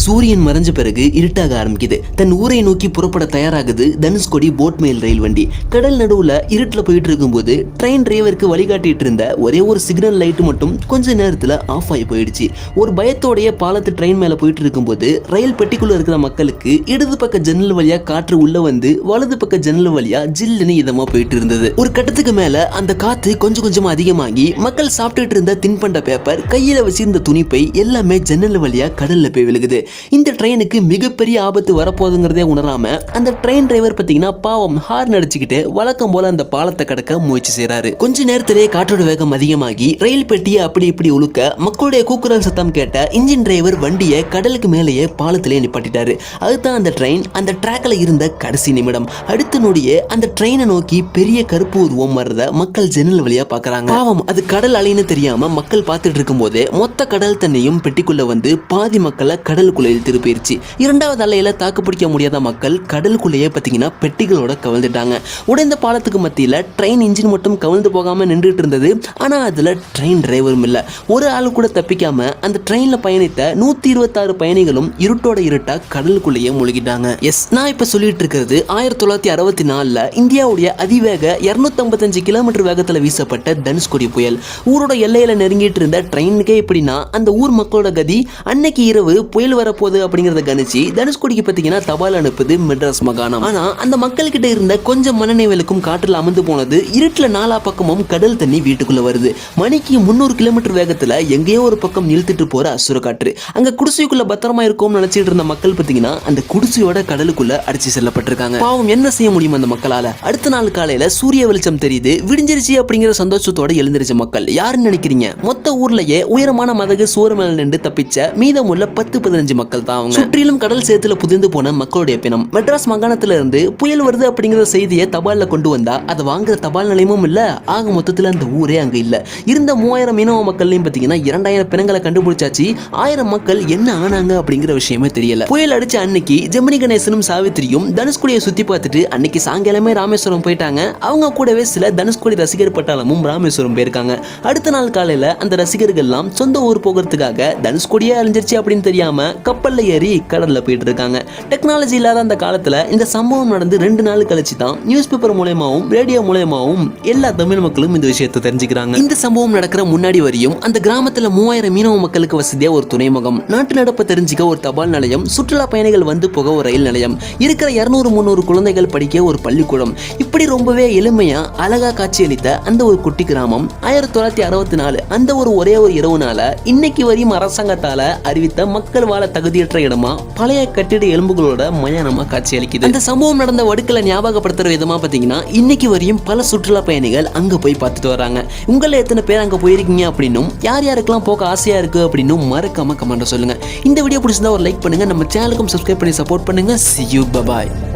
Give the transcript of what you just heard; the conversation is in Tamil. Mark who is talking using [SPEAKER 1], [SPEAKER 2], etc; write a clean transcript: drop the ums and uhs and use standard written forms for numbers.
[SPEAKER 1] சூரியன் மறைஞ்ச பிறகு இருட்டாக ஆரம்பிக்குது. தன் ஊரை நோக்கி புறப்பட தயாராகுது தனுஷ்கோடி போட் மேல் ரயில் வண்டி. கடல் நடுவுல இருட்டுல போயிட்டு இருக்கும்போது ட்ரெயின் டிரைவருக்கு வழிகாட்டிட்டு இருந்த ஒரே ஒரு சிக்னல் லைட் மட்டும் கொஞ்ச நேரத்துல ஆஃப் ஆகி போயிடுச்சு. ஒரு பயத்தோடைய பாலத்து ட்ரெயின் மேல போயிட்டு இருக்கும்போது ரயில் பெட்டிக்குள்ள இருக்கிற மக்களுக்கு இடது பக்க ஜன்னல் வழியா காற்று உள்ள வந்து வலது பக்க ஜன்னல் வழியா ஜில்லுன்னு இதமா போயிட்டு இருந்தது. ஒரு கட்டத்துக்கு மேல அந்த காத்து கொஞ்சம் கொஞ்சமா அதிகமாகி மக்கள் சாப்பிட்டுட்டு இருந்த தின்பண்ட பேப்பர், கையில வச்சிருந்த துணிப்பை எல்லாமே ஜன்னல் வழியா கடல்ல போய் விழுகுது. இந்த ட்ரெயினுக்கு மிகப்பெரிய ஆபத்து வரப்போகுதுங்கிறதே உணராம அந்த ட்ரெயின் டிரைவர் பார்த்தீங்கன்னா பாவம் ஹார்ன் அடிச்சுக்கிட்டு வழக்கம் போல அந்த பாலத்தை கடக்க முயற்சி செய்யறாரு. கொஞ்ச நேரத்திலே காற்றோட வேகம் அதிகமாகி ரயில் பெட்டியை அப்படி இப்படி உழுக்க மக்களுடைய கூக்குரல் சத்தம் கேட்ட இன்ஜின் டிரைவர் வண்டியை கடலுக்கு மேலேயே பாலத்திலே நிப்பாட்டிட்டாரு. அதுதான் அந்த ட்ரெயின் அந்த ட்ராக்ல இருந்த கடைசி நிமிடம். அடுத்த நொடியே அந்த ட்ரெயினை நோக்கி பெரிய கருப்பு உருவம் வர்றத மக்கள் ஜன்னல் வழியா பாக்குறாங்க. பாவம் அது கடல் அலைன்னு தெரியாம மக்கள் பார்த்துட்டு இருக்கும் போதே மொத்த கடல் தண்ணியும் பெட்டிக்குள்ள வந்து பாதி மக்களை கடலுக்குள்ள இழுத்துட்டு போயிருச்சு. இரண்டாவது அலையில தாக்கு பிடிக்க முடியாத மக்கள் கடலுக்குள்ளேயே பார்த்தீங்கன்னா பெட்டிகளோட கவிழ்ந்துட்டாங்க. உடைந்த பாலத்துக்கு மத்தியில ட்ரெயின் இன்ஜின் மட்டும் கவிழ்ந்து போகாம நின்றுட்டு இருந்தது. ஆனா அதுல ட்ரெயின் டிரைவரும் இல்ல. ஒரு ஆளு கூட தப்பிக்காம அந்த ட்ரெயின்ல பயணித்த 126 பயணிகளும் இருட்டோட இருட்டா கடலுக்குள்ளேயே மூழ்கிட்டாங்க. எஸ், நான் இப்ப சொல்லிட்டு இருக்கிறது 1964 இந்தியாவுடைய அதிவேக 255 கிலோமீட்டர் வேகத்துல வீசப்பட்ட தனுஷ்கோடி புயல். ஊரோட எல்லையில நெருங்கிட்டு இருந்த ட்ரெயினுக்கே இப்படின்னா அந்த ஊர் மக்களோட கதி. அன்னைக்கு இரவு புயல் வரப்போகுது அப்படிங்கறத கணிச்சு தனுஷ்கோடிக்கு பார்த்தீங்கன்னா தபால் அனுப்புது மெட்ராஸ் மாகாணம். ஆனா அந்த மக்கள் கிட்ட இருந்த கொஞ்சம் மனநிலைக்கும் காற்றில் அமர்ந்து போனது. இருட்டுல நாலா பக்கமும் கடல் தண்ணி வீட்டுக்குள்ள வருது. மணிக்கு 300 கிலோமீட்டர் வேகத்துல எங்கேயோ ஒரு பக்கம் இழுத்துட்டு போற அசுர காற்று. அங்க குடிசைக்குள்ள பத்திரமா இருக்கும்னு நினைச்சிட்டு இருந்த மக்கள் பார்த்தீங்கன்னா அந்த குடிசையோட கடலுக்குள்ள அடிச்சு செல்லப்பட்டிருக்காங்க. பாவம் என்ன செய்ய முடியும் அந்த மக்களால? அடுத்த நாள் காலையில சூரிய வெளிச்சம் தெரியுது, விடிஞ்சிருச்சு அப்படிங்கிற சந்தோஷத்தோட எழுந்திருச்ச மக்கள். யாருன்னு நினைக்கிறீங்க? மொத்த ஊர்லயே உயரமான மதகு சோறு மேல நின்று தப்பிச்ச மீதமுள்ள 10-15 மக்கள் தான். சுற்றிலும் கடல் சேத்துல புதிந்து போன மக்களுடைய பிணம். மெட்ராஸ் மாகாணத்துல இருந்து புயல் வருது அப்படிங்கிற செய்தியை தபால்ல கொண்டு வந்தா அதை வாங்குற தபால் நிலையமும் இல்ல. ஆக மொத்தத்துல அந்த ஊரே அங்க இல்ல. இருந்த 3000 மீனவ மக்கள்லையும் பாத்தீங்கன்னா 2000 பிணங்களை கண்டுபிடிச்சாச்சு. 1000 மக்கள் என்ன ஆனாங்க அப்படிங்கிற விஷயமே தெரியல. புயல் அடிச்ச அன்னைக்கு ஜெமினி கணேசனும் சாவித்திரியும் தனுஷ்கோடியை சுத்தி பார்த்துட்டு அன்னைக்கு சாயங்காலமே ராமேஸ்வரம் போயிட்டாங்க. அவங்க கூடவே சில தனுஷ்கோடி ரசிகர் பட்டாளமும் ராமேஸ்வரம் போயிருக்காங்க. அடுத்த நாள் காலையில அந்த ரசிகர்கள் எல்லாம் சொந்த ஊர் போகிறதுக்காக தனுஷ்கோடியே அழிஞ்சிருச்சு அப்படின்னு தெரியாம கப்பல்ல ஏறி கடல்ல போயிட்டு இருக்காங்க. டெக்னாலஜி இல்லாத அந்த காலத்துல இந்த சம்பவம் நடந்து 2 நாள் கழிச்சு தான் நியூஸ் பேப்பர் மூலமாவும் ரேடியோ மூலமாவும் எல்லா தமிழ் மக்களும் இந்த விஷயத்தை தெரிஞ்சுக்கிறாங்க. இந்த சம்பவம் நடக்கிற முன்னாடி வரையும் அந்த கிராமத்துல 3000 மீனவ மக்களுக்கு வசதியா ஒரு துறைமுகம், நாட்டு நடப்பை தெரிஞ்சுக்க ஒரு தபால் நிலையம், சுற்றுலா பயணிகள் வந்து போக ஒரு ரயில் நிலையம், இருக்கிற 200-300 குழந்தைகள் படிக்க ஒரு பள்ளிக்கூடம், இப்படி ரொம்பவே எளிமையா அழகா காட்சியளித்த அந்த ஒரு குட்டி கிராமம் 1964 அந்த ஒரே ஒரு இரவுனால இன்னைக்கு வரையும் அரசாங்கத்தால அறிவித்த மக்கள் வாழ தகுதியற்ற இடமா பழைய கட்டிட எலும்புகளோட மயானமா காட்சி அளிக்குது. அந்த சம்பவம் நடந்த வடுக்களை ஞாபகப்படுத்துற விதமா பாத்தீங்கன்னா இன்னைக்கு வரையும் பல சுற்றுலா பயணிகள் அங்க போய் பார்த்துட்டு வராங்க. உங்களை எத்தனை பேர் அங்க போயிருக்கீங்க அப்படின்னும் யார் யாருக்கெல்லாம் போக ஆசையா இருக்கு அப்படின்னும் மறக்காம கமெண்ட் சொல்லுங்க. இந்த வீடியோ பிடிச்சிருந்தா ஒரு லைக் பண்ணுங்க, நம்ம சேனலுக்கும் சப்ஸ்கிரைப் பண்ணி சப்போர்ட் பண்ணுங்க. See you, bye bye.